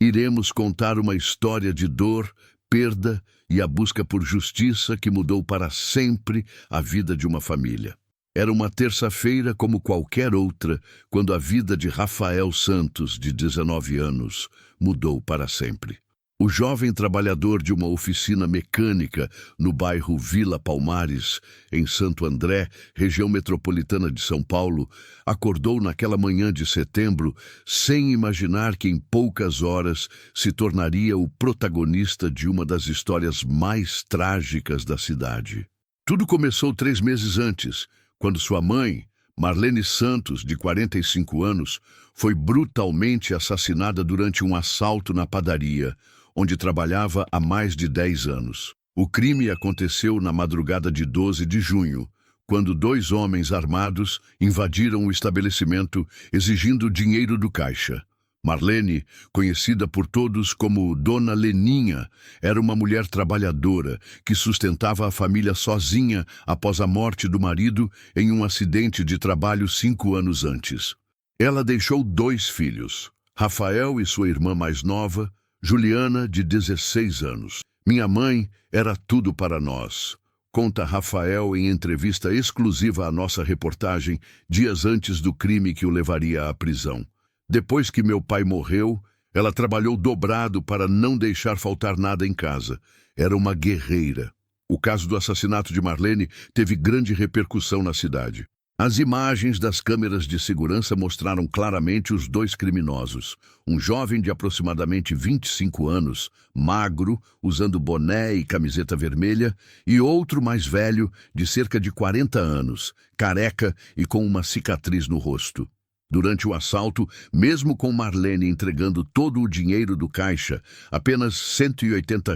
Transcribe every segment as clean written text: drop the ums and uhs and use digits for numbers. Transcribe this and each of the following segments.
Iremos contar uma história de dor, perda e a busca por justiça que mudou para sempre a vida de uma família. Era uma terça-feira como qualquer outra, quando a vida de Rafael Santos, de 19 anos, mudou para sempre. O jovem trabalhador de uma oficina mecânica no bairro Vila Palmares, em Santo André, região metropolitana de São Paulo, acordou naquela manhã de setembro sem imaginar que em poucas horas se tornaria o protagonista de uma das histórias mais trágicas da cidade. Tudo começou 3 meses antes, quando sua mãe, Marlene Santos, de 45 anos, foi brutalmente assassinada durante um assalto na padaria, onde trabalhava há mais de 10 anos. O crime aconteceu na madrugada de 12 de junho, quando 2 homens armados invadiram o estabelecimento exigindo dinheiro do caixa. Marlene, conhecida por todos como Dona Leninha, era uma mulher trabalhadora que sustentava a família sozinha após a morte do marido em um acidente de trabalho 5 anos antes. Ela deixou 2 filhos, Rafael e sua irmã mais nova, Juliana, de 16 anos. Minha mãe era tudo para nós, conta Rafael em entrevista exclusiva à nossa reportagem dias antes do crime que o levaria à prisão. Depois que meu pai morreu, ela trabalhou dobrado para não deixar faltar nada em casa. Era uma guerreira. O caso do assassinato de Marlene teve grande repercussão na cidade. As imagens das câmeras de segurança mostraram claramente os 2 criminosos. Um jovem de aproximadamente 25 anos, magro, usando boné e camiseta vermelha, e outro mais velho, de cerca de 40 anos, careca e com uma cicatriz no rosto. Durante o assalto, mesmo com Marlene entregando todo o dinheiro do caixa, apenas R$ 180,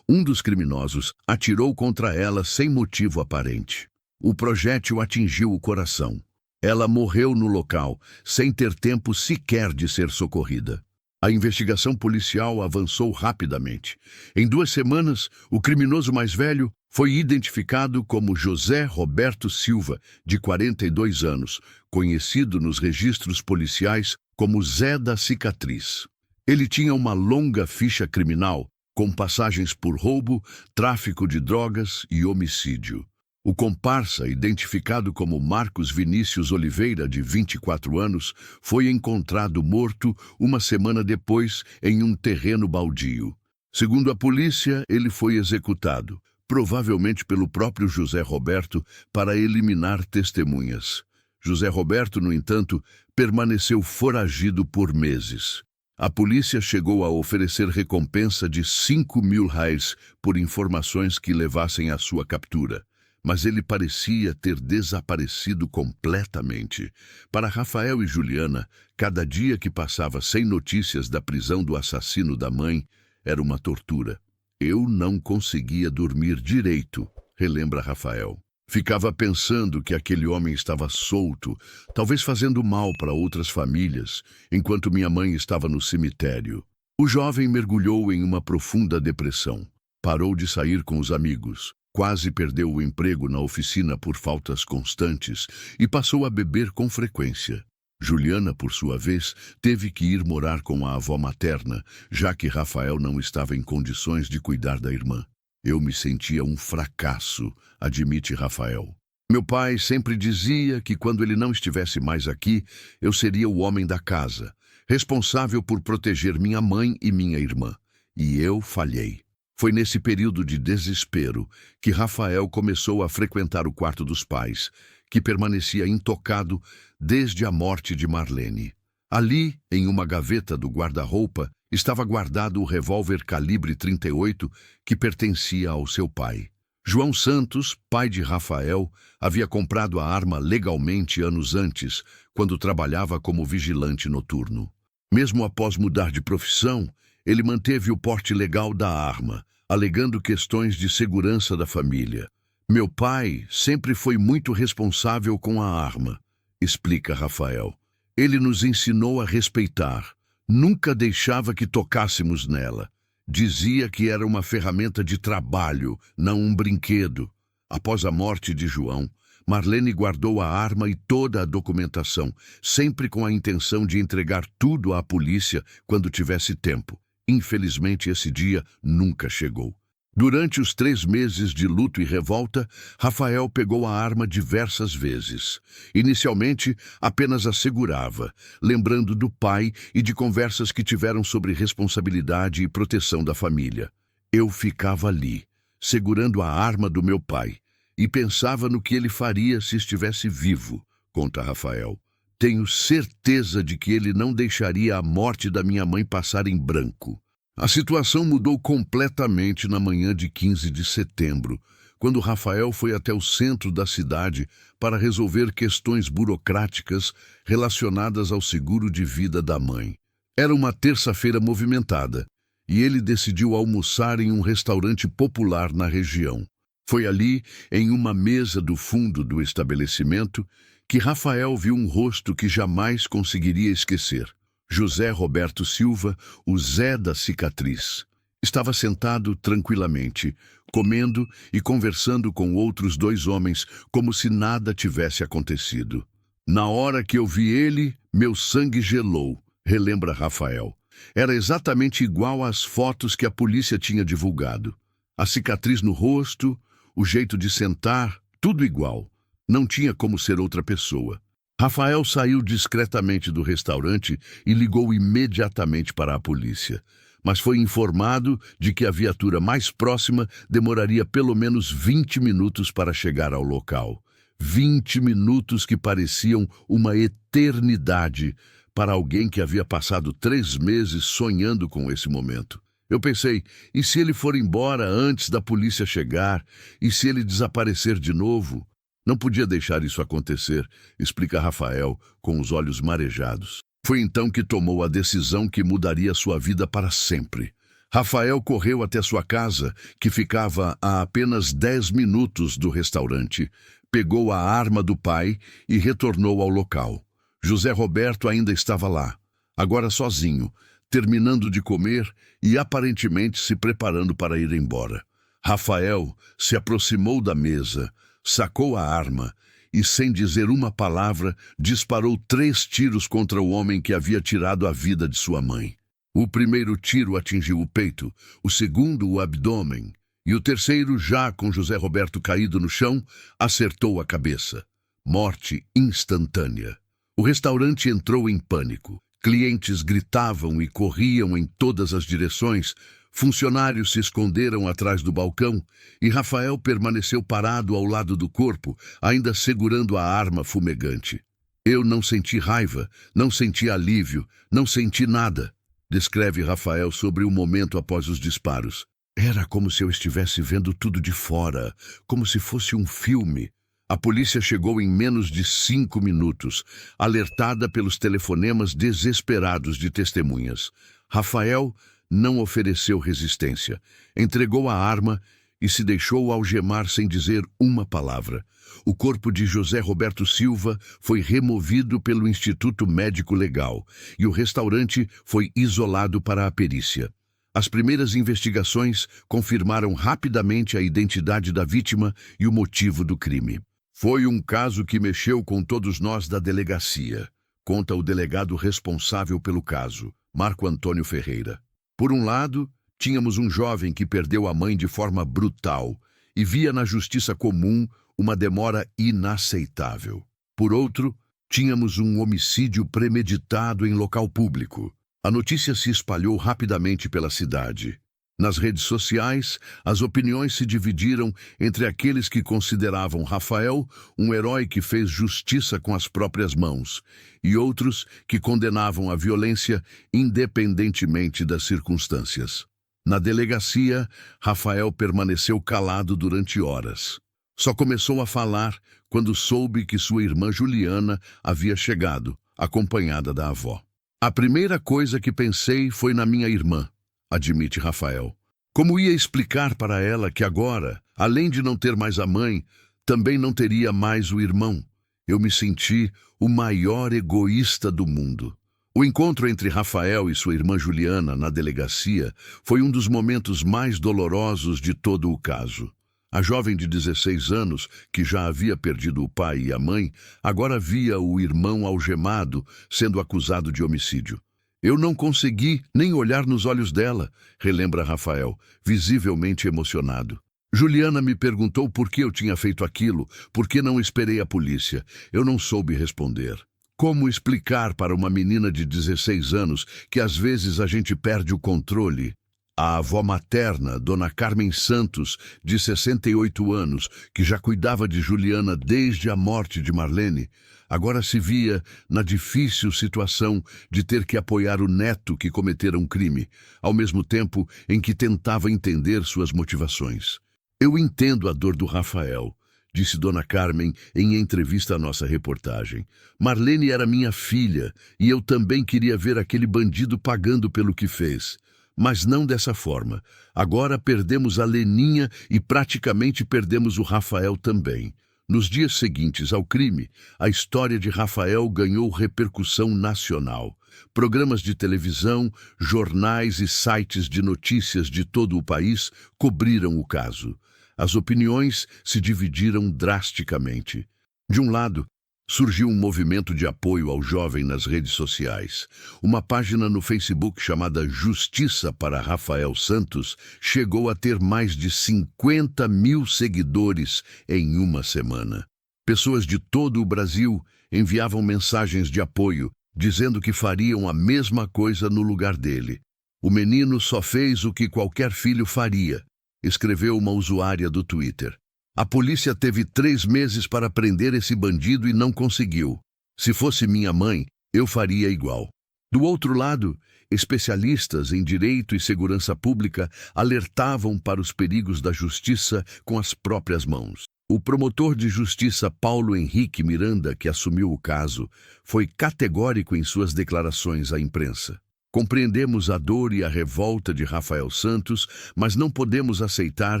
um dos criminosos atirou contra ela sem motivo aparente. O projétil atingiu o coração. Ela morreu no local, sem ter tempo sequer de ser socorrida. A investigação policial avançou rapidamente. Em 2 semanas, o criminoso mais velho foi identificado como José Roberto Silva, de 42 anos, conhecido nos registros policiais como Zé da Cicatriz. Ele tinha uma longa ficha criminal, com passagens por roubo, tráfico de drogas e homicídio. O comparsa, identificado como Marcos Vinícius Oliveira, de 24 anos, foi encontrado morto uma semana depois em um terreno baldio. Segundo a polícia, ele foi executado, provavelmente pelo próprio José Roberto, para eliminar testemunhas. José Roberto, no entanto, permaneceu foragido por meses. A polícia chegou a oferecer recompensa de R$ 5.000 por informações que levassem à sua captura. Mas ele parecia ter desaparecido completamente. Para Rafael e Juliana, cada dia que passava sem notícias da prisão do assassino da mãe era uma tortura. Eu não conseguia dormir direito, relembra Rafael. Ficava pensando que aquele homem estava solto, talvez fazendo mal para outras famílias, enquanto minha mãe estava no cemitério. O jovem mergulhou em uma profunda depressão. Parou de sair com os amigos. Quase perdeu o emprego na oficina por faltas constantes e passou a beber com frequência. Juliana, por sua vez, teve que ir morar com a avó materna, já que Rafael não estava em condições de cuidar da irmã. Eu me sentia um fracasso, admite Rafael. Meu pai sempre dizia que quando ele não estivesse mais aqui, eu seria o homem da casa, responsável por proteger minha mãe e minha irmã. E eu falhei. Foi nesse período de desespero que Rafael começou a frequentar o quarto dos pais, que permanecia intocado desde a morte de Marlene. Ali, em uma gaveta do guarda-roupa, estava guardado o revólver calibre 38 que pertencia ao seu pai. João Santos, pai de Rafael, havia comprado a arma legalmente anos antes, quando trabalhava como vigilante noturno. Mesmo após mudar de profissão, ele manteve o porte legal da arma, alegando questões de segurança da família. Meu pai sempre foi muito responsável com a arma, explica Rafael. Ele nos ensinou a respeitar, nunca deixava que tocássemos nela. Dizia que era uma ferramenta de trabalho, não um brinquedo. Após a morte de João, Marlene guardou a arma e toda a documentação, sempre com a intenção de entregar tudo à polícia quando tivesse tempo. Infelizmente, esse dia nunca chegou. Durante os 3 meses de luto e revolta, Rafael pegou a arma diversas vezes. Inicialmente, apenas a segurava, lembrando do pai e de conversas que tiveram sobre responsabilidade e proteção da família. Eu ficava ali, segurando a arma do meu pai, e pensava no que ele faria se estivesse vivo, conta Rafael. Tenho certeza de que ele não deixaria a morte da minha mãe passar em branco. A situação mudou completamente na manhã de 15 de setembro, quando Rafael foi até o centro da cidade para resolver questões burocráticas relacionadas ao seguro de vida da mãe. Era uma terça-feira movimentada, e ele decidiu almoçar em um restaurante popular na região. Foi ali, em uma mesa do fundo do estabelecimento, que Rafael viu um rosto que jamais conseguiria esquecer. José Roberto Silva, o Zé da cicatriz. Estava sentado tranquilamente, comendo e conversando com outros 2 homens, como se nada tivesse acontecido. Na hora que eu vi ele, meu sangue gelou, relembra Rafael. Era exatamente igual às fotos que a polícia tinha divulgado. A cicatriz no rosto, o jeito de sentar, tudo igual. Não tinha como ser outra pessoa. Rafael saiu discretamente do restaurante e ligou imediatamente para a polícia, mas foi informado de que a viatura mais próxima demoraria pelo menos 20 minutos para chegar ao local. 20 minutos que pareciam uma eternidade para alguém que havia passado 3 meses sonhando com esse momento. Eu pensei, e se ele for embora antes da polícia chegar? E se ele desaparecer de novo? Não podia deixar isso acontecer, explica Rafael, com os olhos marejados. Foi então que tomou a decisão que mudaria sua vida para sempre. Rafael correu até sua casa, que ficava a apenas 10 minutos do restaurante, pegou a arma do pai e retornou ao local. José Roberto ainda estava lá, agora sozinho, terminando de comer e aparentemente se preparando para ir embora. Rafael se aproximou da mesa, sacou a arma e, sem dizer uma palavra, disparou 3 tiros contra o homem que havia tirado a vida de sua mãe. O primeiro tiro atingiu o peito, o segundo o abdômen, e o terceiro, já com José Roberto caído no chão, acertou a cabeça. Morte instantânea. O restaurante entrou em pânico. Clientes gritavam e corriam em todas as direções. Funcionários se esconderam atrás do balcão e Rafael permaneceu parado ao lado do corpo, ainda segurando a arma fumegante. Eu não senti raiva, não senti alívio, não senti nada, descreve Rafael sobre o momento após os disparos. Era como se eu estivesse vendo tudo de fora, como se fosse um filme. A polícia chegou em menos de 5 minutos, alertada pelos telefonemas desesperados de testemunhas. Rafael não ofereceu resistência, entregou a arma e se deixou algemar sem dizer uma palavra. O corpo de José Roberto Silva foi removido pelo Instituto Médico Legal e o restaurante foi isolado para a perícia. As primeiras investigações confirmaram rapidamente a identidade da vítima e o motivo do crime. Foi um caso que mexeu com todos nós da delegacia, conta o delegado responsável pelo caso, Marco Antônio Ferreira. Por um lado, tínhamos um jovem que perdeu a mãe de forma brutal e via na justiça comum uma demora inaceitável. Por outro, tínhamos um homicídio premeditado em local público. A notícia se espalhou rapidamente pela cidade. Nas redes sociais, as opiniões se dividiram entre aqueles que consideravam Rafael um herói que fez justiça com as próprias mãos e outros que condenavam a violência independentemente das circunstâncias. Na delegacia, Rafael permaneceu calado durante horas. Só começou a falar quando soube que sua irmã Juliana havia chegado, acompanhada da avó. A primeira coisa que pensei foi na minha irmã, admite Rafael. Como ia explicar para ela que agora, além de não ter mais a mãe, também não teria mais o irmão? Eu me senti o maior egoísta do mundo. O encontro entre Rafael e sua irmã Juliana na delegacia foi um dos momentos mais dolorosos de todo o caso. A jovem de 16 anos, que já havia perdido o pai e a mãe, agora via o irmão algemado, sendo acusado de homicídio. Eu não consegui nem olhar nos olhos dela, relembra Rafael, visivelmente emocionado. Juliana me perguntou por que eu tinha feito aquilo, por que não esperei a polícia. Eu não soube responder. Como explicar para uma menina de 16 anos que às vezes a gente perde o controle? A avó materna, Dona Carmen Santos, de 68 anos, que já cuidava de Juliana desde a morte de Marlene, agora se via na difícil situação de ter que apoiar o neto que cometera um crime, ao mesmo tempo em que tentava entender suas motivações. Eu entendo a dor do Rafael, disse Dona Carmen em entrevista à nossa reportagem. Marlene era minha filha e eu também queria ver aquele bandido pagando pelo que fez. Mas não dessa forma. Agora perdemos a Leninha e praticamente perdemos o Rafael também. Nos dias seguintes ao crime, a história de Rafael ganhou repercussão nacional. Programas de televisão, jornais e sites de notícias de todo o país cobriram o caso. As opiniões se dividiram drasticamente. De um lado, surgiu um movimento de apoio ao jovem nas redes sociais. Uma página no Facebook chamada Justiça para Rafael Santos chegou a ter mais de 50 mil seguidores em uma semana. Pessoas de todo o Brasil enviavam mensagens de apoio, dizendo que fariam a mesma coisa no lugar dele. O menino só fez o que qualquer filho faria, escreveu uma usuária do Twitter. A polícia teve 3 meses para prender esse bandido e não conseguiu. Se fosse minha mãe, eu faria igual. Do outro lado, especialistas em direito e segurança pública alertavam para os perigos da justiça com as próprias mãos. O promotor de justiça Paulo Henrique Miranda, que assumiu o caso, foi categórico em suas declarações à imprensa. Compreendemos a dor e a revolta de Rafael Santos, mas não podemos aceitar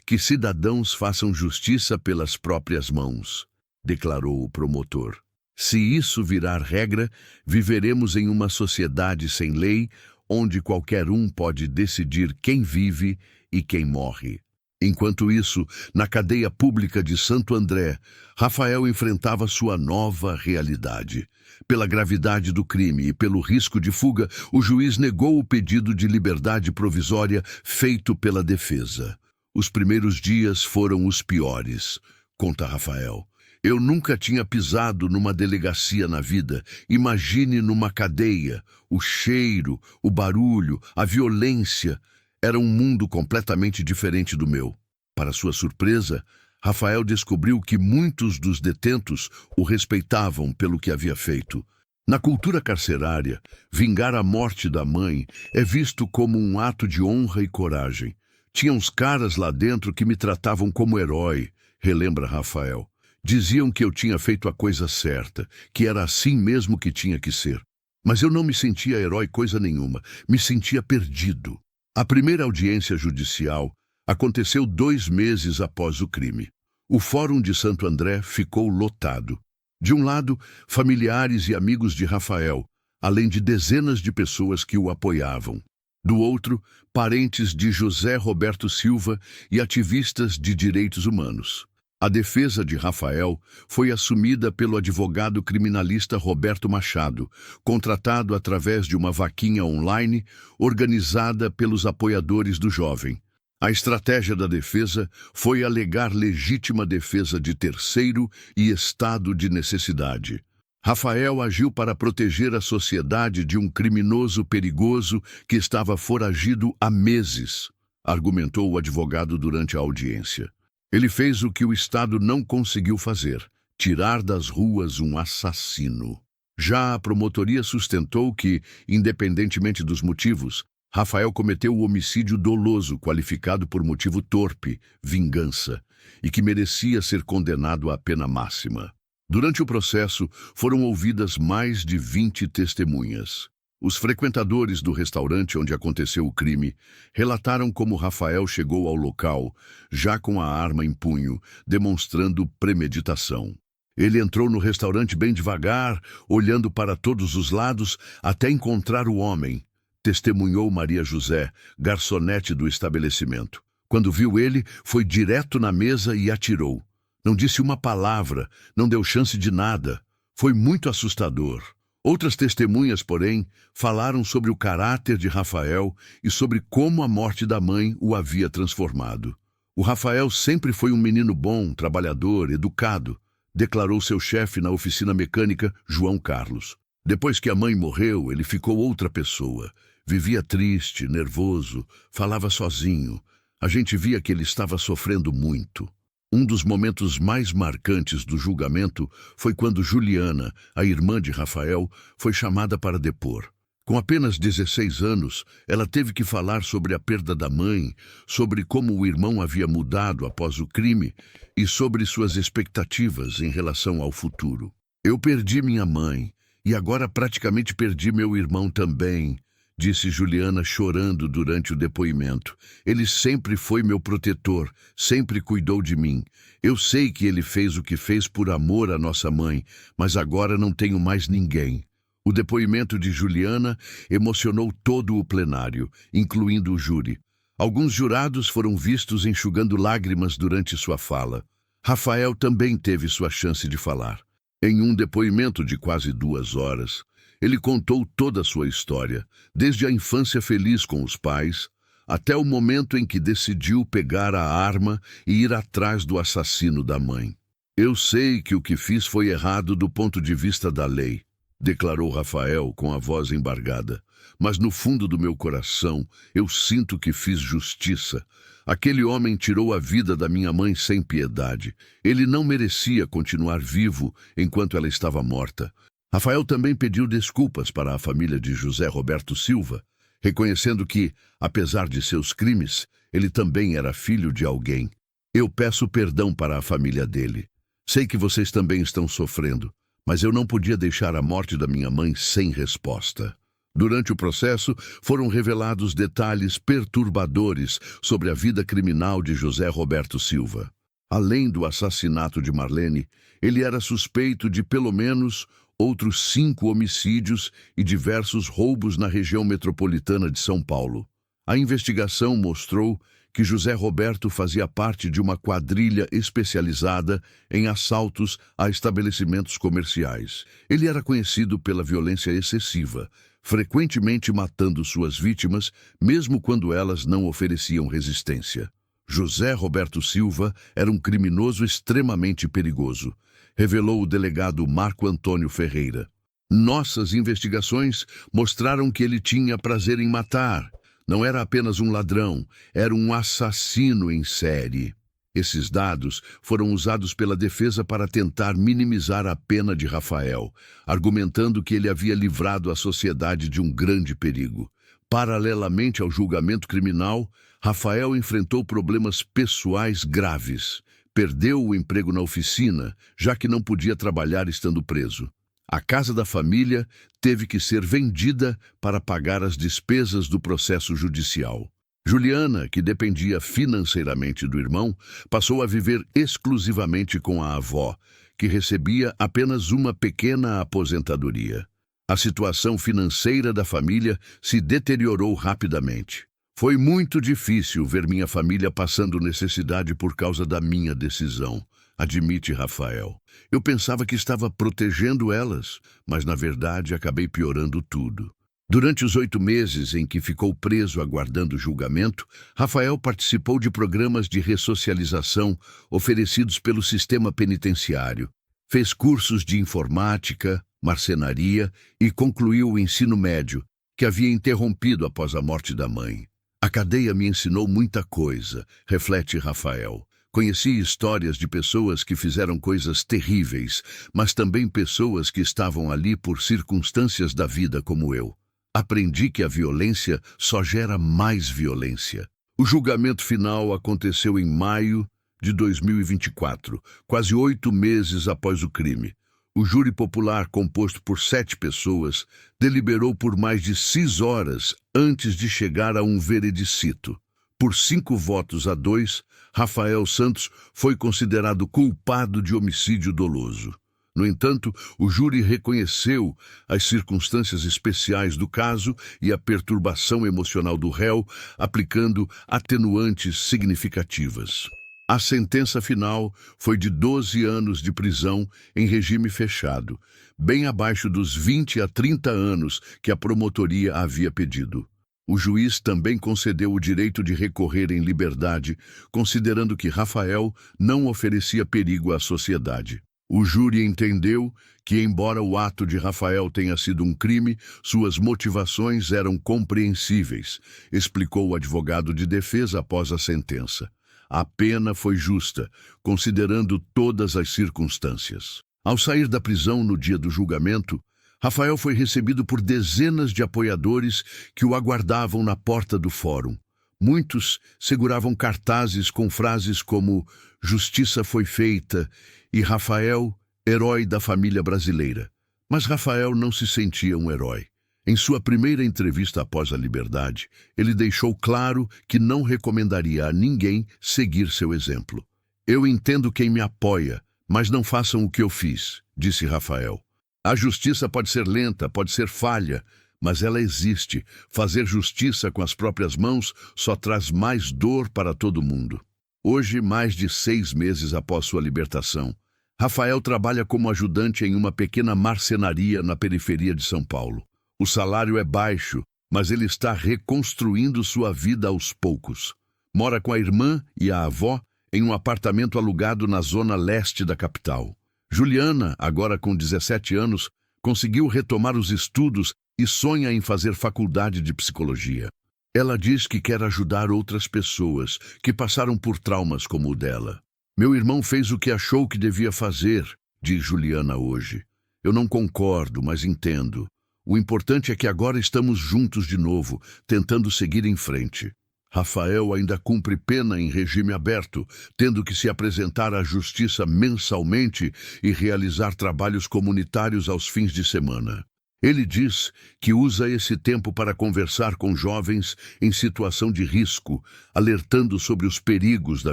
que cidadãos façam justiça pelas próprias mãos, declarou o promotor. Se isso virar regra, viveremos em uma sociedade sem lei, onde qualquer um pode decidir quem vive e quem morre. Enquanto isso, na cadeia pública de Santo André, Rafael enfrentava sua nova realidade. Pela gravidade do crime e pelo risco de fuga, o juiz negou o pedido de liberdade provisória feito pela defesa. Os primeiros dias foram os piores, conta Rafael. Eu nunca tinha pisado numa delegacia na vida. Imagine numa cadeia. O cheiro, o barulho, a violência. Era um mundo completamente diferente do meu. Para sua surpresa, Rafael descobriu que muitos dos detentos o respeitavam pelo que havia feito. Na cultura carcerária, vingar a morte da mãe é visto como um ato de honra e coragem. Tinha uns caras lá dentro que me tratavam como herói, relembra Rafael. Diziam que eu tinha feito a coisa certa, que era assim mesmo que tinha que ser. Mas eu não me sentia herói coisa nenhuma, me sentia perdido. A primeira audiência judicial aconteceu 2 meses após o crime. O Fórum de Santo André ficou lotado. De um lado, familiares e amigos de Rafael, além de dezenas de pessoas que o apoiavam. Do outro, parentes de José Roberto Silva e ativistas de direitos humanos. A defesa de Rafael foi assumida pelo advogado criminalista Roberto Machado, contratado através de uma vaquinha online organizada pelos apoiadores do jovem. A estratégia da defesa foi alegar legítima defesa de terceiro e estado de necessidade. Rafael agiu para proteger a sociedade de um criminoso perigoso que estava foragido há meses, argumentou o advogado durante a audiência. Ele fez o que o Estado não conseguiu fazer, tirar das ruas um assassino. Já a promotoria sustentou que, independentemente dos motivos, Rafael cometeu o homicídio doloso qualificado por motivo torpe, vingança, e que merecia ser condenado à pena máxima. Durante o processo, foram ouvidas mais de 20 testemunhas. Os frequentadores do restaurante onde aconteceu o crime relataram como Rafael chegou ao local, já com a arma em punho, demonstrando premeditação. Ele entrou no restaurante bem devagar, olhando para todos os lados, até encontrar o homem, testemunhou Maria José, garçonete do estabelecimento. Quando viu ele, foi direto na mesa e atirou. Não disse uma palavra, não deu chance de nada. Foi muito assustador. Outras testemunhas, porém, falaram sobre o caráter de Rafael e sobre como a morte da mãe o havia transformado. O Rafael sempre foi um menino bom, trabalhador, educado, declarou seu chefe na oficina mecânica, João Carlos. Depois que a mãe morreu, ele ficou outra pessoa. Vivia triste, nervoso, falava sozinho. A gente via que ele estava sofrendo muito. Um dos momentos mais marcantes do julgamento foi quando Juliana, a irmã de Rafael, foi chamada para depor. Com apenas 16 anos, ela teve que falar sobre a perda da mãe, sobre como o irmão havia mudado após o crime e sobre suas expectativas em relação ao futuro. Eu perdi minha mãe e agora praticamente perdi meu irmão também, disse Juliana chorando durante o depoimento. Ele sempre foi meu protetor, sempre cuidou de mim. Eu sei que ele fez o que fez por amor à nossa mãe, mas agora não tenho mais ninguém. O depoimento de Juliana emocionou todo o plenário, incluindo o júri. Alguns jurados foram vistos enxugando lágrimas durante sua fala. Rafael também teve sua chance de falar. Em um depoimento de quase 2 horas, ele contou toda a sua história, desde a infância feliz com os pais, até o momento em que decidiu pegar a arma e ir atrás do assassino da mãe. Eu sei que o que fiz foi errado do ponto de vista da lei, declarou Rafael com a voz embargada. Mas no fundo do meu coração, eu sinto que fiz justiça. Aquele homem tirou a vida da minha mãe sem piedade. Ele não merecia continuar vivo enquanto ela estava morta. Rafael também pediu desculpas para a família de José Roberto Silva, reconhecendo que, apesar de seus crimes, ele também era filho de alguém. Eu peço perdão para a família dele. Sei que vocês também estão sofrendo, mas eu não podia deixar a morte da minha mãe sem resposta. Durante o processo, foram revelados detalhes perturbadores sobre a vida criminal de José Roberto Silva. Além do assassinato de Marlene, ele era suspeito de pelo menos outros 5 homicídios e diversos roubos na região metropolitana de São Paulo. A investigação mostrou que José Roberto fazia parte de uma quadrilha especializada em assaltos a estabelecimentos comerciais. Ele era conhecido pela violência excessiva, frequentemente matando suas vítimas, mesmo quando elas não ofereciam resistência. José Roberto Silva era um criminoso extremamente perigoso, revelou o delegado Marco Antônio Ferreira. Nossas investigações mostraram que ele tinha prazer em matar. Não era apenas um ladrão, era um assassino em série. Esses dados foram usados pela defesa para tentar minimizar a pena de Rafael, argumentando que ele havia livrado a sociedade de um grande perigo. Paralelamente ao julgamento criminal, Rafael enfrentou problemas pessoais graves. Perdeu o emprego na oficina, já que não podia trabalhar estando preso. A casa da família teve que ser vendida para pagar as despesas do processo judicial. Juliana, que dependia financeiramente do irmão, passou a viver exclusivamente com a avó, que recebia apenas uma pequena aposentadoria. A situação financeira da família se deteriorou rapidamente. Foi muito difícil ver minha família passando necessidade por causa da minha decisão, admite Rafael. Eu pensava que estava protegendo elas, mas na verdade acabei piorando tudo. Durante os 8 meses em que ficou preso aguardando julgamento, Rafael participou de programas de ressocialização oferecidos pelo sistema penitenciário. Fez cursos de informática, marcenaria e concluiu o ensino médio, que havia interrompido após a morte da mãe. A cadeia me ensinou muita coisa, reflete Rafael. Conheci histórias de pessoas que fizeram coisas terríveis, mas também pessoas que estavam ali por circunstâncias da vida como eu. Aprendi que a violência só gera mais violência. O julgamento final aconteceu em maio de 2024, quase 8 meses após o crime. O júri popular, composto por 7 pessoas, deliberou por mais de 6 horas antes de chegar a um veredicito. Por 5 votos a 2, Rafael Santos foi considerado culpado de homicídio doloso. No entanto, o júri reconheceu as circunstâncias especiais do caso e a perturbação emocional do réu, aplicando atenuantes significativas. A sentença final foi de 12 anos de prisão em regime fechado, bem abaixo dos 20 a 30 anos que a promotoria havia pedido. O juiz também concedeu o direito de recorrer em liberdade, considerando que Rafael não oferecia perigo à sociedade. O júri entendeu que, embora o ato de Rafael tenha sido um crime, suas motivações eram compreensíveis, explicou o advogado de defesa após a sentença. A pena foi justa, considerando todas as circunstâncias. Ao sair da prisão no dia do julgamento, Rafael foi recebido por dezenas de apoiadores que o aguardavam na porta do fórum. Muitos seguravam cartazes com frases como "Justiça foi feita" e "Rafael, herói da família brasileira". Mas Rafael não se sentia um herói. Em sua primeira entrevista após a liberdade, ele deixou claro que não recomendaria a ninguém seguir seu exemplo. "Eu entendo quem me apoia, mas não façam o que eu fiz", disse Rafael. "A justiça pode ser lenta, pode ser falha, mas ela existe. Fazer justiça com as próprias mãos só traz mais dor para todo mundo." Hoje, mais de 6 meses após sua libertação, Rafael trabalha como ajudante em uma pequena marcenaria na periferia de São Paulo. O salário é baixo, mas ele está reconstruindo sua vida aos poucos. Mora com a irmã e a avó em um apartamento alugado na zona leste da capital. Juliana, agora com 17 anos, conseguiu retomar os estudos e sonha em fazer faculdade de psicologia. Ela diz que quer ajudar outras pessoas que passaram por traumas como o dela. "Meu irmão fez o que achou que devia fazer", diz Juliana hoje. "Eu não concordo, mas entendo. O importante é que agora estamos juntos de novo, tentando seguir em frente." Rafael ainda cumpre pena em regime aberto, tendo que se apresentar à justiça mensalmente e realizar trabalhos comunitários aos fins de semana. Ele diz que usa esse tempo para conversar com jovens em situação de risco, alertando sobre os perigos da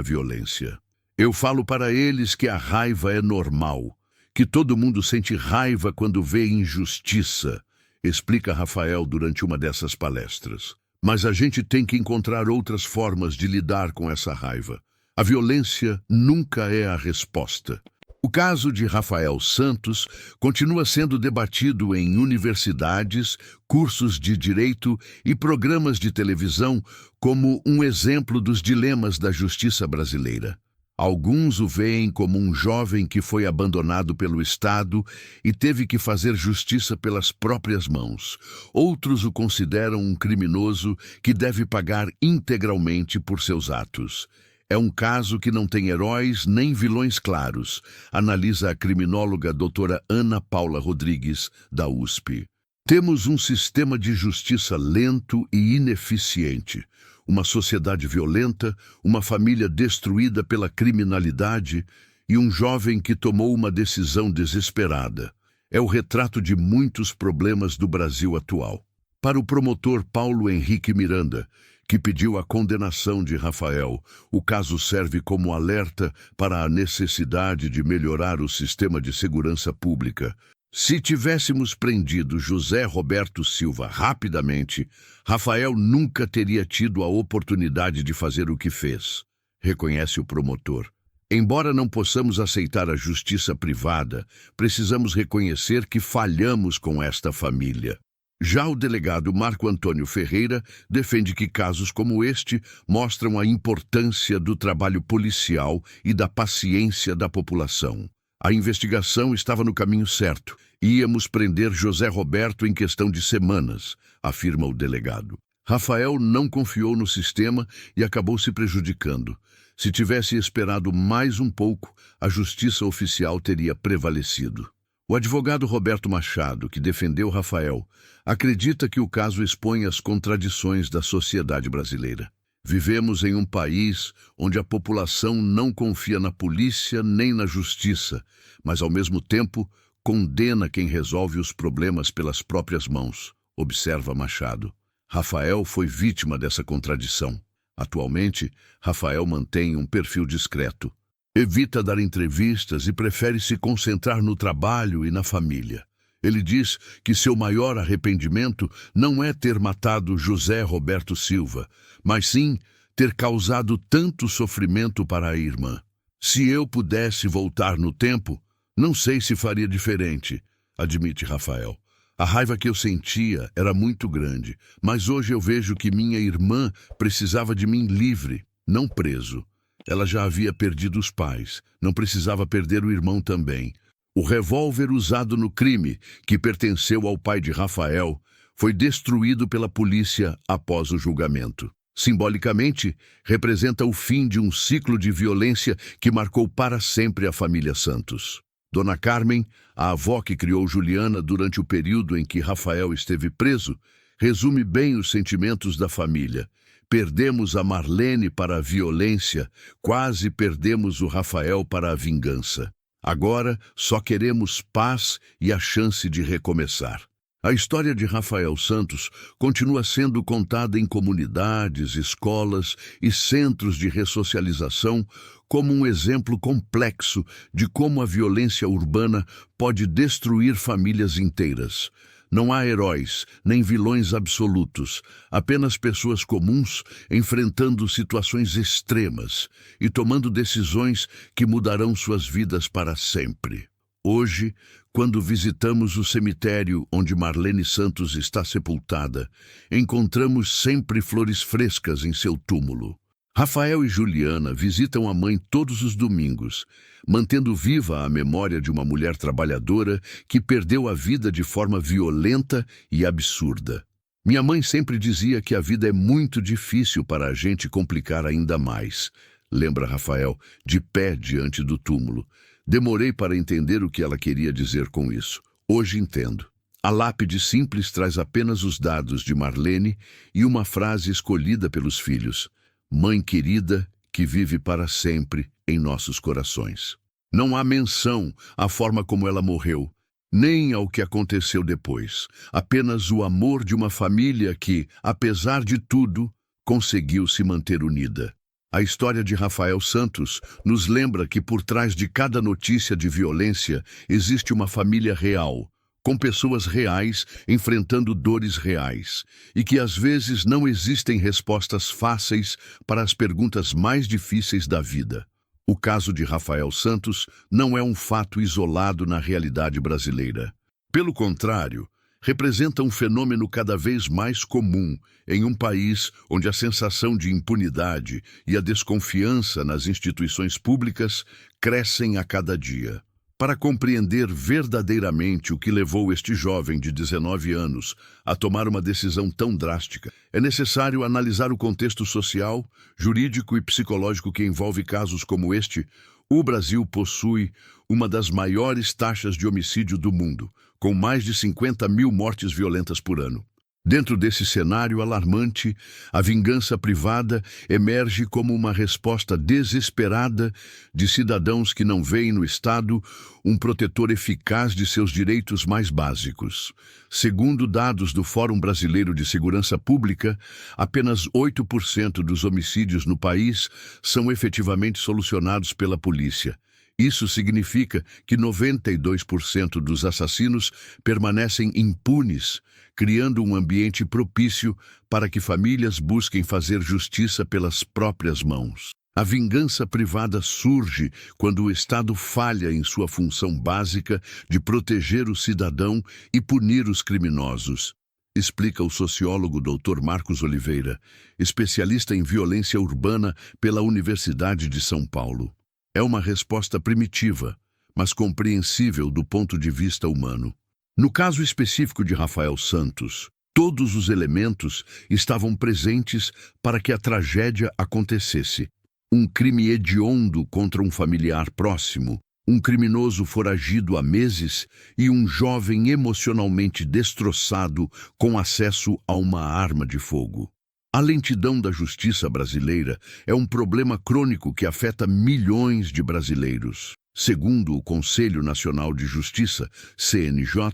violência. "Eu falo para eles que a raiva é normal, que todo mundo sente raiva quando vê injustiça", explica Rafael durante uma dessas palestras. "Mas a gente tem que encontrar outras formas de lidar com essa raiva. A violência nunca é a resposta." O caso de Rafael Santos continua sendo debatido em universidades, cursos de direito e programas de televisão como um exemplo dos dilemas da justiça brasileira. Alguns o veem como um jovem que foi abandonado pelo Estado e teve que fazer justiça pelas próprias mãos. Outros o consideram um criminoso que deve pagar integralmente por seus atos. É um caso que não tem heróis nem vilões claros, analisa a criminóloga doutora Ana Paula Rodrigues, da USP. "Temos um sistema de justiça lento e ineficiente, uma sociedade violenta, uma família destruída pela criminalidade e um jovem que tomou uma decisão desesperada. É o retrato de muitos problemas do Brasil atual." Para o promotor Paulo Henrique Miranda, que pediu a condenação de Rafael, o caso serve como alerta para a necessidade de melhorar o sistema de segurança pública. "Se tivéssemos prendido José Roberto Silva rapidamente, Rafael nunca teria tido a oportunidade de fazer o que fez", reconhece o promotor. "Embora não possamos aceitar a justiça privada, precisamos reconhecer que falhamos com esta família." Já o delegado Marco Antônio Ferreira defende que casos como este mostram a importância do trabalho policial e da paciência da população. "A investigação estava no caminho certo. Íamos prender José Roberto em questão de semanas", afirma o delegado. "Rafael não confiou no sistema e acabou se prejudicando. Se tivesse esperado mais um pouco, a justiça oficial teria prevalecido." O advogado Roberto Machado, que defendeu Rafael, acredita que o caso expõe as contradições da sociedade brasileira. "Vivemos em um país onde a população não confia na polícia nem na justiça, mas ao mesmo tempo condena quem resolve os problemas pelas próprias mãos", observa Machado. Rafael foi vítima dessa contradição. Atualmente, Rafael mantém um perfil discreto. Evita dar entrevistas e prefere se concentrar no trabalho e na família. Ele diz que seu maior arrependimento não é ter matado José Roberto Silva, mas sim ter causado tanto sofrimento para a irmã. Se eu pudesse voltar no tempo, não sei se faria diferente, admite Rafael. A raiva que eu sentia era muito grande, mas hoje eu vejo que minha irmã precisava de mim livre, não preso. Ela já havia perdido os pais, não precisava perder o irmão também. O revólver usado no crime, que pertenceu ao pai de Rafael, foi destruído pela polícia após o julgamento. Simbolicamente, representa o fim de um ciclo de violência que marcou para sempre a família Santos. Dona Carmen, a avó que criou Juliana durante o período em que Rafael esteve preso, resume bem os sentimentos da família. Perdemos a Marlene para a violência, quase perdemos o Rafael para a vingança. Agora só queremos paz e a chance de recomeçar. A história de Rafael Santos continua sendo contada em comunidades, escolas e centros de ressocialização como um exemplo complexo de como a violência urbana pode destruir famílias inteiras. Não há heróis, nem vilões absolutos, apenas pessoas comuns enfrentando situações extremas e tomando decisões que mudarão suas vidas para sempre. Hoje, quando visitamos o cemitério onde Marlene Santos está sepultada, encontramos sempre flores frescas em seu túmulo. Rafael e Juliana visitam a mãe todos os domingos, mantendo viva a memória de uma mulher trabalhadora que perdeu a vida de forma violenta e absurda. Minha mãe sempre dizia que a vida é muito difícil para a gente complicar ainda mais, lembra Rafael, de pé diante do túmulo. Demorei para entender o que ela queria dizer com isso. Hoje entendo. A lápide simples traz apenas os dados de Marlene e uma frase escolhida pelos filhos. Mãe querida, que vive para sempre em nossos corações. Não há menção à forma como ela morreu, nem ao que aconteceu depois. Apenas o amor de uma família que, apesar de tudo, conseguiu se manter unida. A história de Rafael Santos nos lembra que por trás de cada notícia de violência existe uma família real, com pessoas reais enfrentando dores reais, e que às vezes não existem respostas fáceis para as perguntas mais difíceis da vida. O caso de Rafael Santos não é um fato isolado na realidade brasileira. Pelo contrário, representa um fenômeno cada vez mais comum em um país onde a sensação de impunidade e a desconfiança nas instituições públicas crescem a cada dia. Para compreender verdadeiramente o que levou este jovem de 19 anos a tomar uma decisão tão drástica, é necessário analisar o contexto social, jurídico e psicológico que envolve casos como este. O Brasil possui uma das maiores taxas de homicídio do mundo, com mais de 50 mil mortes violentas por ano. Dentro desse cenário alarmante, a vingança privada emerge como uma resposta desesperada de cidadãos que não veem no Estado um protetor eficaz de seus direitos mais básicos. Segundo dados do Fórum Brasileiro de Segurança Pública, apenas 8% dos homicídios no país são efetivamente solucionados pela polícia. Isso significa que 92% dos assassinos permanecem impunes, criando um ambiente propício para que famílias busquem fazer justiça pelas próprias mãos. A vingança privada surge quando o Estado falha em sua função básica de proteger o cidadão e punir os criminosos, explica o sociólogo Dr. Marcos Oliveira, especialista em violência urbana pela Universidade de São Paulo. É uma resposta primitiva, mas compreensível do ponto de vista humano. No caso específico de Rafael Santos, todos os elementos estavam presentes para que a tragédia acontecesse. Um crime hediondo contra um familiar próximo, um criminoso foragido há meses e um jovem emocionalmente destroçado com acesso a uma arma de fogo. A lentidão da justiça brasileira é um problema crônico que afeta milhões de brasileiros. Segundo o Conselho Nacional de Justiça, CNJ,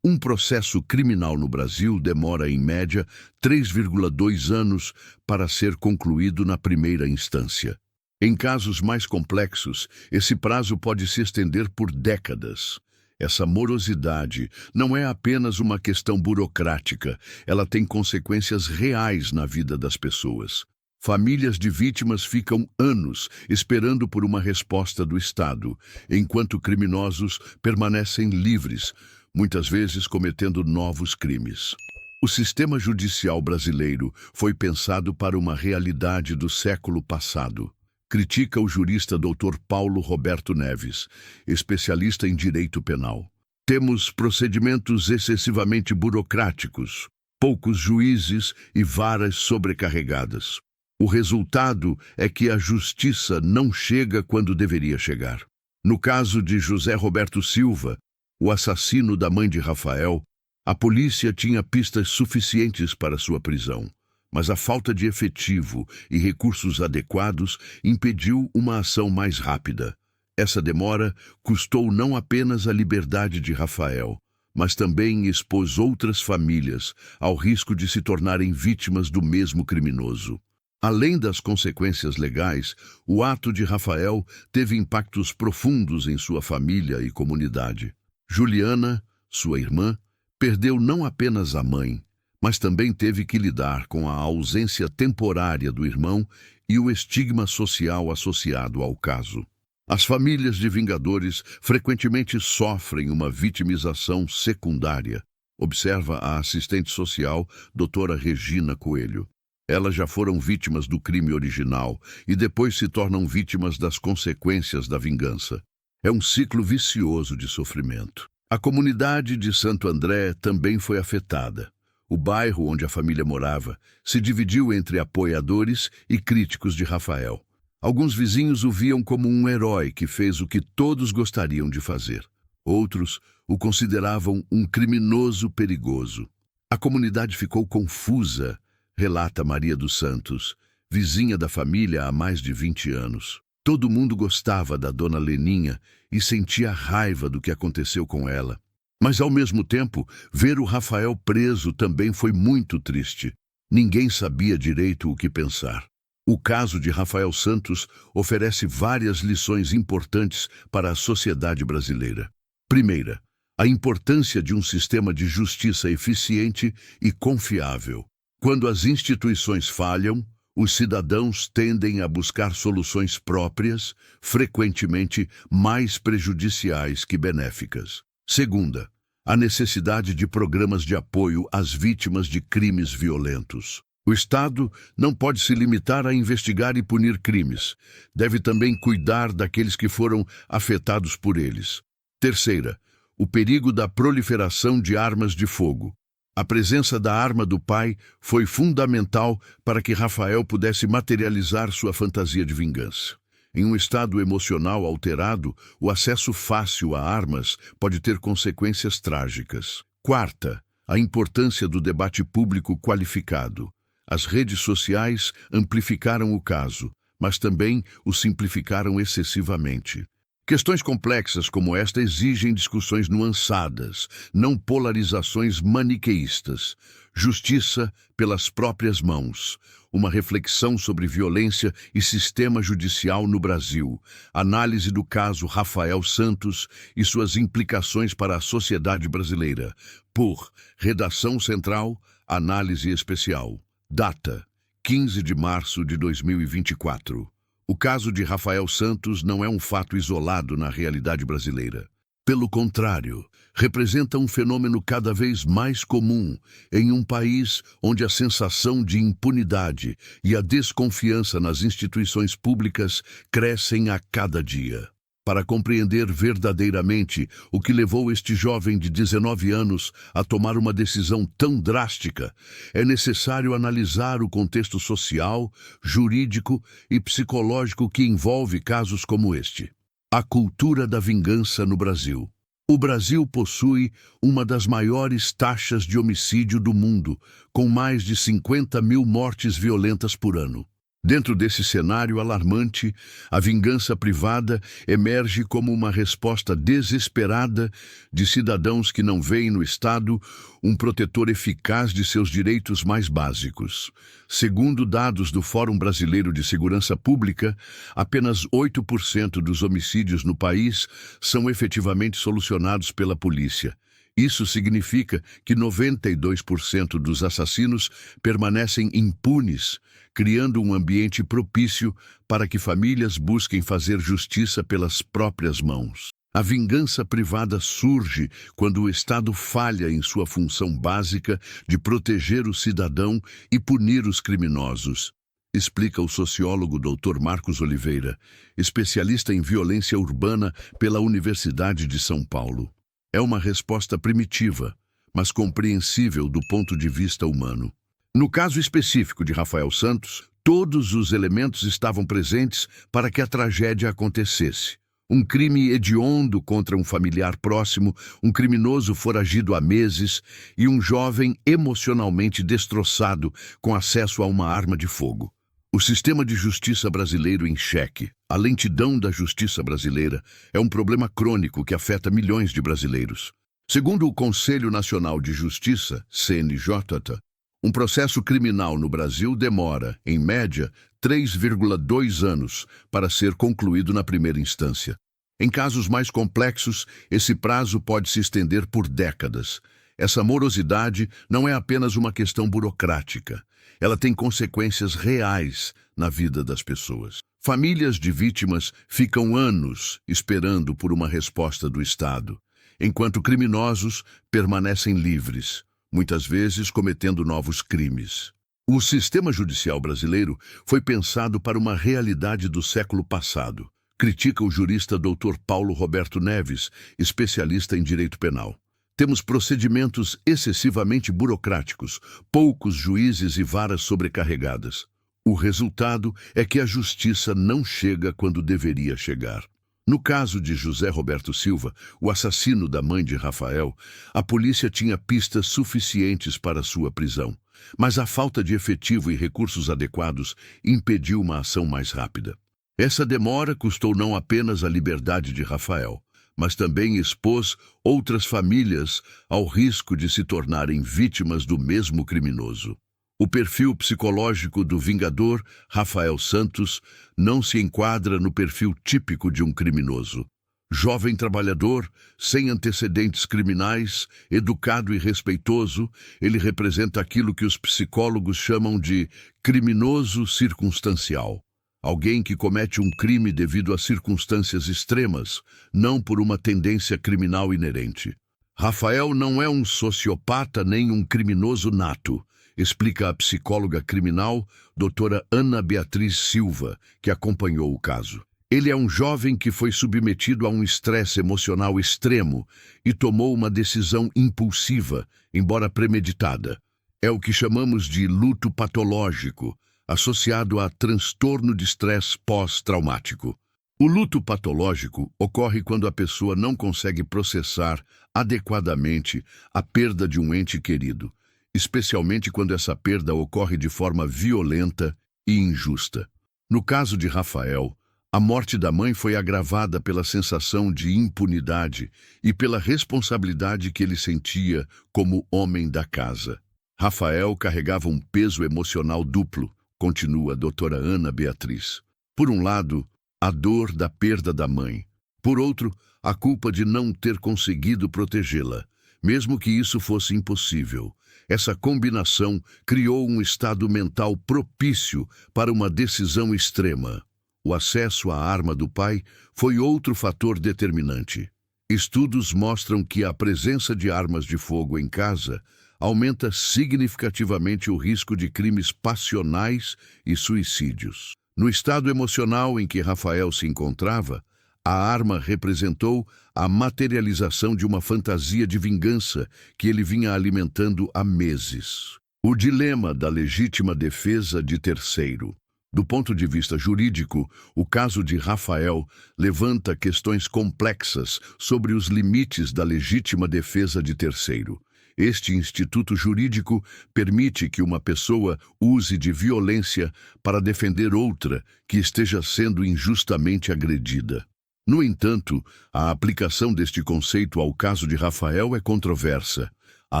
um processo criminal no Brasil demora, em média, 3,2 anos para ser concluído na primeira instância. Em casos mais complexos, esse prazo pode se estender por décadas. Essa morosidade não é apenas uma questão burocrática, ela tem consequências reais na vida das pessoas. Famílias de vítimas ficam anos esperando por uma resposta do Estado, enquanto criminosos permanecem livres, muitas vezes cometendo novos crimes. O sistema judicial brasileiro foi pensado para uma realidade do século passado. Critica o jurista Dr. Paulo Roberto Neves, especialista em direito penal. Temos procedimentos excessivamente burocráticos, poucos juízes e varas sobrecarregadas. O resultado é que a justiça não chega quando deveria chegar. No caso de José Roberto Silva, o assassino da mãe de Rafael, a polícia tinha pistas suficientes para sua prisão, mas a falta de efetivo e recursos adequados impediu uma ação mais rápida. Essa demora custou não apenas a liberdade de Rafael, mas também expôs outras famílias ao risco de se tornarem vítimas do mesmo criminoso. Além das consequências legais, o ato de Rafael teve impactos profundos em sua família e comunidade. Juliana, sua irmã, perdeu não apenas a mãe, mas também teve que lidar com a ausência temporária do irmão e o estigma social associado ao caso. As famílias de vingadores frequentemente sofrem uma vitimização secundária, observa a assistente social, doutora Regina Coelho. Elas já foram vítimas do crime original e depois se tornam vítimas das consequências da vingança. É um ciclo vicioso de sofrimento. A comunidade de Santo André também foi afetada. O bairro onde a família morava se dividiu entre apoiadores e críticos de Rafael. Alguns vizinhos o viam como um herói que fez o que todos gostariam de fazer. Outros o consideravam um criminoso perigoso. A comunidade ficou confusa, relata Maria dos Santos, vizinha da família há mais de 20 anos. Todo mundo gostava da dona Leninha e sentia raiva do que aconteceu com ela. Mas, ao mesmo tempo, ver o Rafael preso também foi muito triste. Ninguém sabia direito o que pensar. O caso de Rafael Santos oferece várias lições importantes para a sociedade brasileira. Primeira, a importância de um sistema de justiça eficiente e confiável. Quando as instituições falham, os cidadãos tendem a buscar soluções próprias, frequentemente mais prejudiciais que benéficas. Segunda, a necessidade de programas de apoio às vítimas de crimes violentos. O Estado não pode se limitar a investigar e punir crimes. Deve também cuidar daqueles que foram afetados por eles. Terceira, o perigo da proliferação de armas de fogo. A presença da arma do pai foi fundamental para que Rafael pudesse materializar sua fantasia de vingança. Em um estado emocional alterado, o acesso fácil a armas pode ter consequências trágicas. Quarta, a importância do debate público qualificado. As redes sociais amplificaram o caso, mas também o simplificaram excessivamente. Questões complexas como esta exigem discussões nuançadas, não polarizações maniqueístas. Justiça pelas próprias mãos. Uma reflexão sobre violência e sistema judicial no Brasil. Análise do caso Rafael Santos e suas implicações para a sociedade brasileira. Por Redação Central, Análise Especial. Data: 15 de março de 2024. O caso de Rafael Santos não é um fato isolado na realidade brasileira. Pelo contrário, representa um fenômeno cada vez mais comum em um país onde a sensação de impunidade e a desconfiança nas instituições públicas crescem a cada dia. Para compreender verdadeiramente o que levou este jovem de 19 anos a tomar uma decisão tão drástica, é necessário analisar o contexto social, jurídico e psicológico que envolve casos como este. A cultura da vingança no Brasil. O Brasil possui uma das maiores taxas de homicídio do mundo, com mais de 50 mil mortes violentas por ano. Dentro desse cenário alarmante, a vingança privada emerge como uma resposta desesperada de cidadãos que não veem no Estado um protetor eficaz de seus direitos mais básicos. Segundo dados do Fórum Brasileiro de Segurança Pública, apenas 8% dos homicídios no país são efetivamente solucionados pela polícia. Isso significa que 92% dos assassinos permanecem impunes, criando um ambiente propício para que famílias busquem fazer justiça pelas próprias mãos. A vingança privada surge quando o Estado falha em sua função básica de proteger o cidadão e punir os criminosos, explica o sociólogo Dr. Marcos Oliveira, especialista em violência urbana pela Universidade de São Paulo. É uma resposta primitiva, mas compreensível do ponto de vista humano. No caso específico de Rafael Santos, todos os elementos estavam presentes para que a tragédia acontecesse. Um crime hediondo contra um familiar próximo, um criminoso foragido há meses e um jovem emocionalmente destroçado com acesso a uma arma de fogo. O sistema de justiça brasileiro em xeque. A lentidão da justiça brasileira é um problema crônico que afeta milhões de brasileiros. Segundo o Conselho Nacional de Justiça, CNJ, um processo criminal no Brasil demora, em média, 3,2 anos para ser concluído na primeira instância. Em casos mais complexos, esse prazo pode se estender por décadas. Essa morosidade não é apenas uma questão burocrática. Ela tem consequências reais na vida das pessoas. Famílias de vítimas ficam anos esperando por uma resposta do Estado, enquanto criminosos permanecem livres, muitas vezes cometendo novos crimes. O sistema judicial brasileiro foi pensado para uma realidade do século passado, critica o jurista Dr. Paulo Roberto Neves, especialista em direito penal. Temos procedimentos excessivamente burocráticos, poucos juízes e varas sobrecarregadas. O resultado é que a justiça não chega quando deveria chegar. No caso de José Roberto Silva, o assassino da mãe de Rafael, a polícia tinha pistas suficientes para sua prisão, mas a falta de efetivo e recursos adequados impediu uma ação mais rápida. Essa demora custou não apenas a liberdade de Rafael, mas também expôs outras famílias ao risco de se tornarem vítimas do mesmo criminoso. O perfil psicológico do vingador, Rafael Santos, não se enquadra no perfil típico de um criminoso. Jovem trabalhador, sem antecedentes criminais, educado e respeitoso, ele representa aquilo que os psicólogos chamam de criminoso circunstancial. Alguém que comete um crime devido a circunstâncias extremas, não por uma tendência criminal inerente. Rafael não é um sociopata nem um criminoso nato, explica a psicóloga criminal, doutora Ana Beatriz Silva, que acompanhou o caso. Ele é um jovem que foi submetido a um estresse emocional extremo e tomou uma decisão impulsiva, embora premeditada. É o que chamamos de luto patológico, associado a transtorno de estresse pós-traumático. O luto patológico ocorre quando a pessoa não consegue processar adequadamente a perda de um ente querido, especialmente quando essa perda ocorre de forma violenta e injusta. No caso de Rafael, a morte da mãe foi agravada pela sensação de impunidade e pela responsabilidade que ele sentia como homem da casa. Rafael carregava um peso emocional duplo, continua a doutora Ana Beatriz. Por um lado, a dor da perda da mãe. Por outro, a culpa de não ter conseguido protegê-la, mesmo que isso fosse impossível. Essa combinação criou um estado mental propício para uma decisão extrema. O acesso à arma do pai foi outro fator determinante. Estudos mostram que a presença de armas de fogo em casa aumenta significativamente o risco de crimes passionais e suicídios. No estado emocional em que Rafael se encontrava, a arma representou a materialização de uma fantasia de vingança que ele vinha alimentando há meses. O dilema da legítima defesa de terceiro. Do ponto de vista jurídico, o caso de Rafael levanta questões complexas sobre os limites da legítima defesa de terceiro. Este instituto jurídico permite que uma pessoa use de violência para defender outra que esteja sendo injustamente agredida. No entanto, a aplicação deste conceito ao caso de Rafael é controversa. A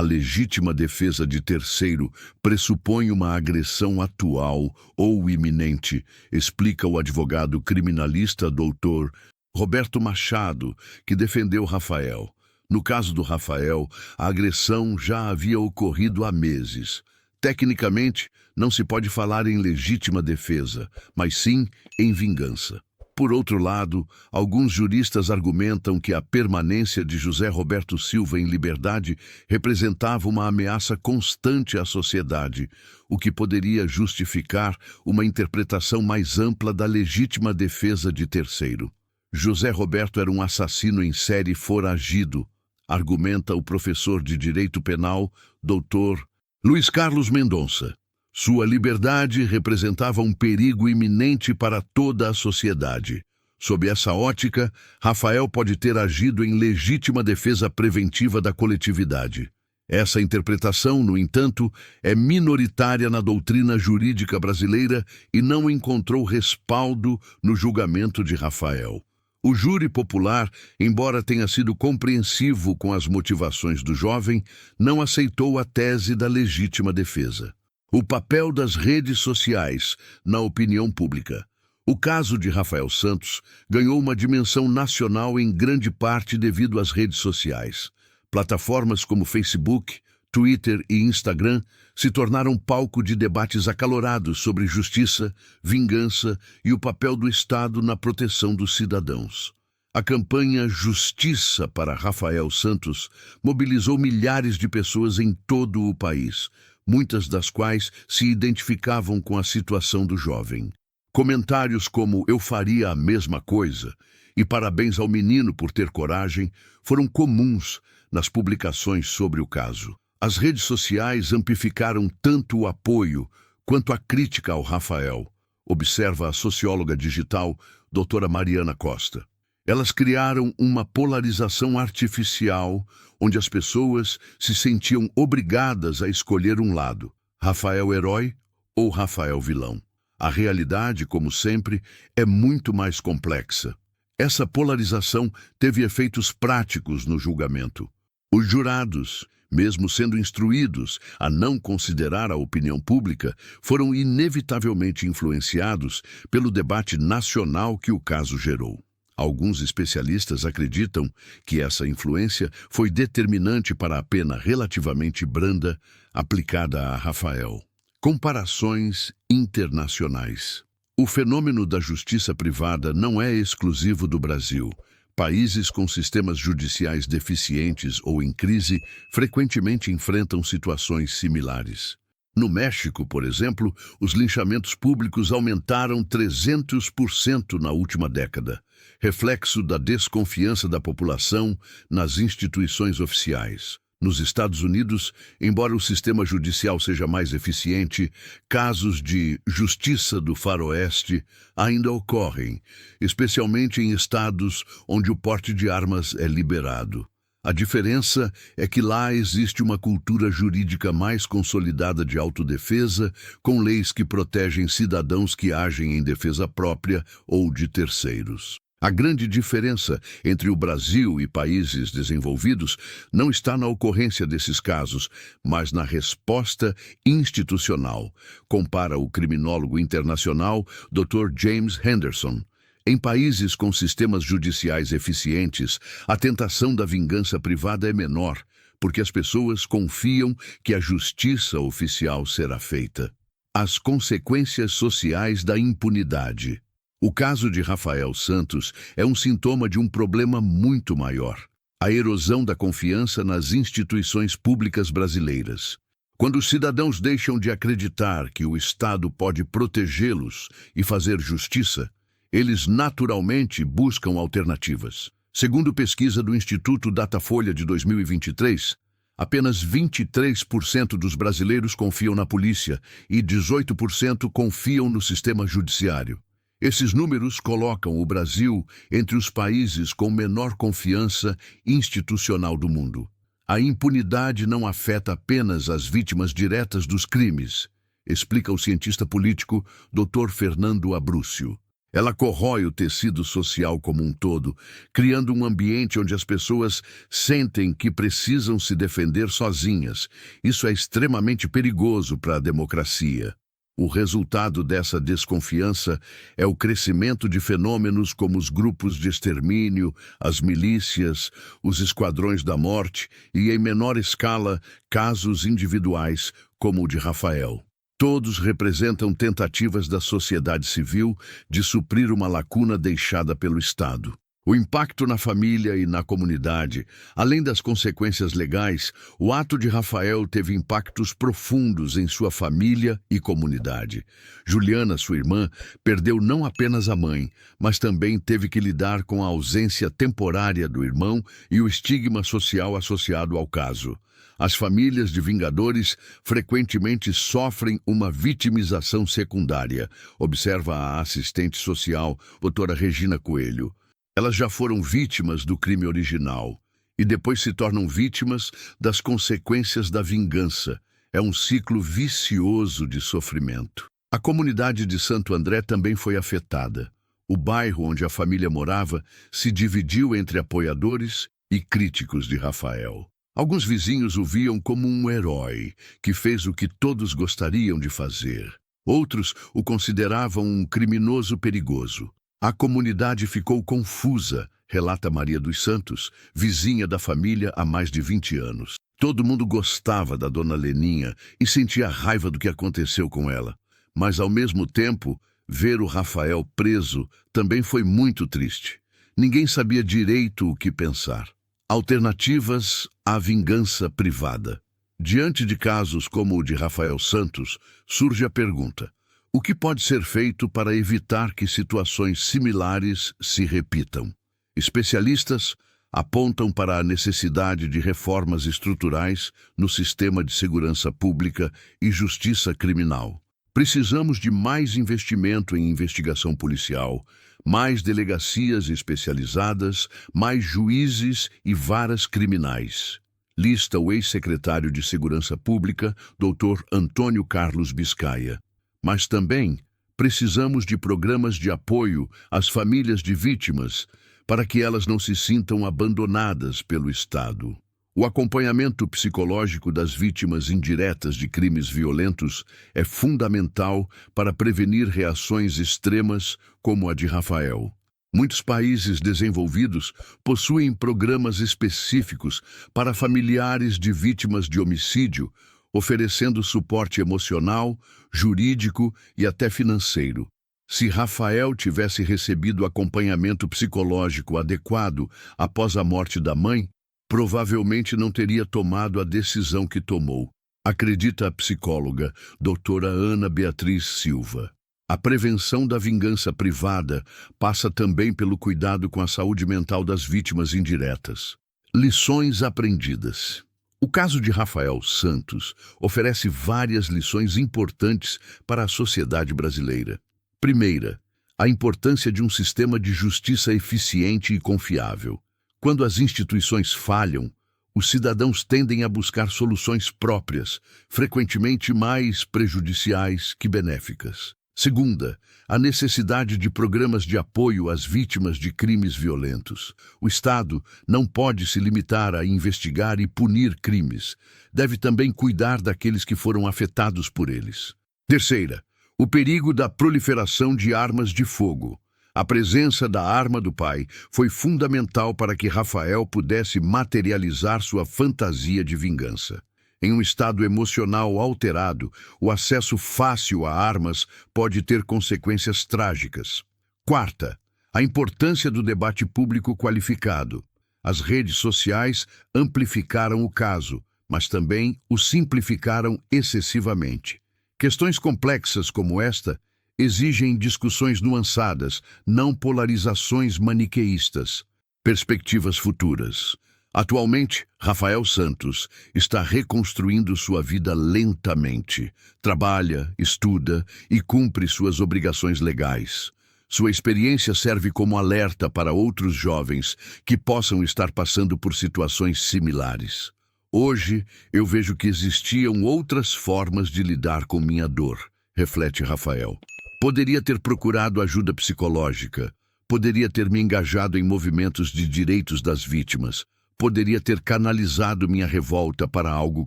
legítima defesa de terceiro pressupõe uma agressão atual ou iminente, explica o advogado criminalista Dr. Roberto Machado, que defendeu Rafael. No caso do Rafael, a agressão já havia ocorrido há meses. Tecnicamente, não se pode falar em legítima defesa, mas sim em vingança. Por outro lado, alguns juristas argumentam que a permanência de José Roberto Silva em liberdade representava uma ameaça constante à sociedade, o que poderia justificar uma interpretação mais ampla da legítima defesa de terceiro. José Roberto era um assassino em série foragido, argumenta o professor de Direito Penal, Dr. Luiz Carlos Mendonça. Sua liberdade representava um perigo iminente para toda a sociedade. Sob essa ótica, Rafael pode ter agido em legítima defesa preventiva da coletividade. Essa interpretação, no entanto, é minoritária na doutrina jurídica brasileira e não encontrou respaldo no julgamento de Rafael. O júri popular, embora tenha sido compreensivo com as motivações do jovem, não aceitou a tese da legítima defesa. O papel das redes sociais na opinião pública. O caso de Rafael Santos ganhou uma dimensão nacional em grande parte devido às redes sociais. Plataformas como Facebook, Twitter e Instagram se tornaram palco de debates acalorados sobre justiça, vingança e o papel do Estado na proteção dos cidadãos. A campanha Justiça para Rafael Santos mobilizou milhares de pessoas em todo o país, muitas das quais se identificavam com a situação do jovem. Comentários como "eu faria a mesma coisa" e "parabéns ao menino por ter coragem" foram comuns nas publicações sobre o caso. As redes sociais amplificaram tanto o apoio quanto a crítica ao Rafael, observa a socióloga digital doutora Mariana Costa. Elas criaram uma polarização artificial, onde as pessoas se sentiam obrigadas a escolher um lado, Rafael herói ou Rafael vilão. A realidade, como sempre, é muito mais complexa. Essa polarização teve efeitos práticos no julgamento. Os jurados, mesmo sendo instruídos a não considerar a opinião pública, foram inevitavelmente influenciados pelo debate nacional que o caso gerou. Alguns especialistas acreditam que essa influência foi determinante para a pena relativamente branda aplicada a Rafael. Comparações internacionais. O fenômeno da justiça privada não é exclusivo do Brasil. Países com sistemas judiciais deficientes ou em crise frequentemente enfrentam situações similares. No México, por exemplo, os linchamentos públicos aumentaram 300% na última década, reflexo da desconfiança da população nas instituições oficiais. Nos Estados Unidos, embora o sistema judicial seja mais eficiente, casos de justiça do faroeste ainda ocorrem, especialmente em estados onde o porte de armas é liberado. A diferença é que lá existe uma cultura jurídica mais consolidada de autodefesa, com leis que protegem cidadãos que agem em defesa própria ou de terceiros. A grande diferença entre o Brasil e países desenvolvidos não está na ocorrência desses casos, mas na resposta institucional, compara o criminólogo internacional Dr. James Henderson. Em países com sistemas judiciais eficientes, a tentação da vingança privada é menor, porque as pessoas confiam que a justiça oficial será feita. As consequências sociais da impunidade. O caso de Rafael Santos é um sintoma de um problema muito maior: a erosão da confiança nas instituições públicas brasileiras. Quando os cidadãos deixam de acreditar que o Estado pode protegê-los e fazer justiça, eles naturalmente buscam alternativas. Segundo pesquisa do Instituto Datafolha de 2023, apenas 23% dos brasileiros confiam na polícia e 18% confiam no sistema judiciário. Esses números colocam o Brasil entre os países com menor confiança institucional do mundo. A impunidade não afeta apenas as vítimas diretas dos crimes, explica o cientista político Dr. Fernando Abrúcio. Ela corrói o tecido social como um todo, criando um ambiente onde as pessoas sentem que precisam se defender sozinhas. Isso é extremamente perigoso para a democracia. O resultado dessa desconfiança é o crescimento de fenômenos como os grupos de extermínio, as milícias, os esquadrões da morte e, em menor escala, casos individuais, como o de Rafael. Todos representam tentativas da sociedade civil de suprir uma lacuna deixada pelo Estado. O impacto na família e na comunidade, além das consequências legais, o ato de Rafael teve impactos profundos em sua família e comunidade. Juliana, sua irmã, perdeu não apenas a mãe, mas também teve que lidar com a ausência temporária do irmão e o estigma social associado ao caso. As famílias de vingadores frequentemente sofrem uma vitimização secundária, observa a assistente social, doutora Regina Coelho. Elas já foram vítimas do crime original e depois se tornam vítimas das consequências da vingança. É um ciclo vicioso de sofrimento. A comunidade de Santo André também foi afetada. O bairro onde a família morava se dividiu entre apoiadores e críticos de Rafael. Alguns vizinhos o viam como um herói que fez o que todos gostariam de fazer. Outros o consideravam um criminoso perigoso. A comunidade ficou confusa, relata Maria dos Santos, vizinha da família há mais de 20 anos. Todo mundo gostava da dona Leninha e sentia raiva do que aconteceu com ela. Mas, ao mesmo tempo, ver o Rafael preso também foi muito triste. Ninguém sabia direito o que pensar. Alternativas à vingança privada. Diante de casos como o de Rafael Santos, surge a pergunta: o que pode ser feito para evitar que situações similares se repitam? Especialistas apontam para a necessidade de reformas estruturais no sistema de segurança pública e justiça criminal. Precisamos de mais investimento em investigação policial, mais delegacias especializadas, mais juízes e varas criminais. Lista o ex-secretário de Segurança Pública, Dr. Antônio Carlos Biscaia. Mas também precisamos de programas de apoio às famílias de vítimas para que elas não se sintam abandonadas pelo Estado. O acompanhamento psicológico das vítimas indiretas de crimes violentos é fundamental para prevenir reações extremas como a de Rafael. Muitos países desenvolvidos possuem programas específicos para familiares de vítimas de homicídio, oferecendo suporte emocional, jurídico e até financeiro. Se Rafael tivesse recebido acompanhamento psicológico adequado após a morte da mãe, provavelmente não teria tomado a decisão que tomou, acredita a psicóloga doutora Ana Beatriz Silva. A prevenção da vingança privada passa também pelo cuidado com a saúde mental das vítimas indiretas. Lições aprendidas. O caso de Rafael Santos oferece várias lições importantes para a sociedade brasileira. Primeira, a importância de um sistema de justiça eficiente e confiável. Quando as instituições falham, os cidadãos tendem a buscar soluções próprias, frequentemente mais prejudiciais que benéficas. Segunda, a necessidade de programas de apoio às vítimas de crimes violentos. O Estado não pode se limitar a investigar e punir crimes. Deve também cuidar daqueles que foram afetados por eles. Terceira, o perigo da proliferação de armas de fogo. A presença da arma do pai foi fundamental para que Rafael pudesse materializar sua fantasia de vingança. Em um estado emocional alterado, o acesso fácil a armas pode ter consequências trágicas. Quarta, a importância do debate público qualificado. As redes sociais amplificaram o caso, mas também o simplificaram excessivamente. Questões complexas como esta exigem discussões nuançadas, não polarizações maniqueístas. Perspectivas futuras. Atualmente, Rafael Santos está reconstruindo sua vida lentamente. Trabalha, estuda e cumpre suas obrigações legais. Sua experiência serve como alerta para outros jovens que possam estar passando por situações similares. Hoje eu vejo que existiam outras formas de lidar com minha dor, reflete Rafael. Poderia ter procurado ajuda psicológica, poderia ter me engajado em movimentos de direitos das vítimas, poderia ter canalizado minha revolta para algo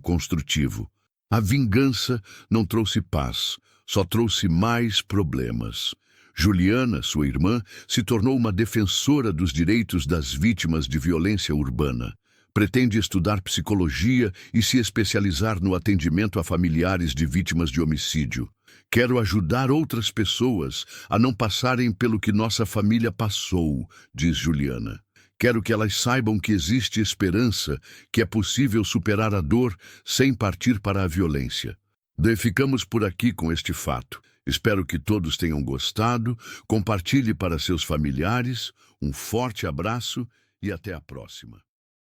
construtivo. A vingança não trouxe paz, só trouxe mais problemas. Juliana, sua irmã, se tornou uma defensora dos direitos das vítimas de violência urbana. Pretende estudar psicologia e se especializar no atendimento a familiares de vítimas de homicídio. Quero ajudar outras pessoas a não passarem pelo que nossa família passou, diz Juliana. Quero que elas saibam que existe esperança, que é possível superar a dor sem partir para a violência. Ficamos por aqui com este fato. Espero que todos tenham gostado. Compartilhe para seus familiares. Um forte abraço e até a próxima.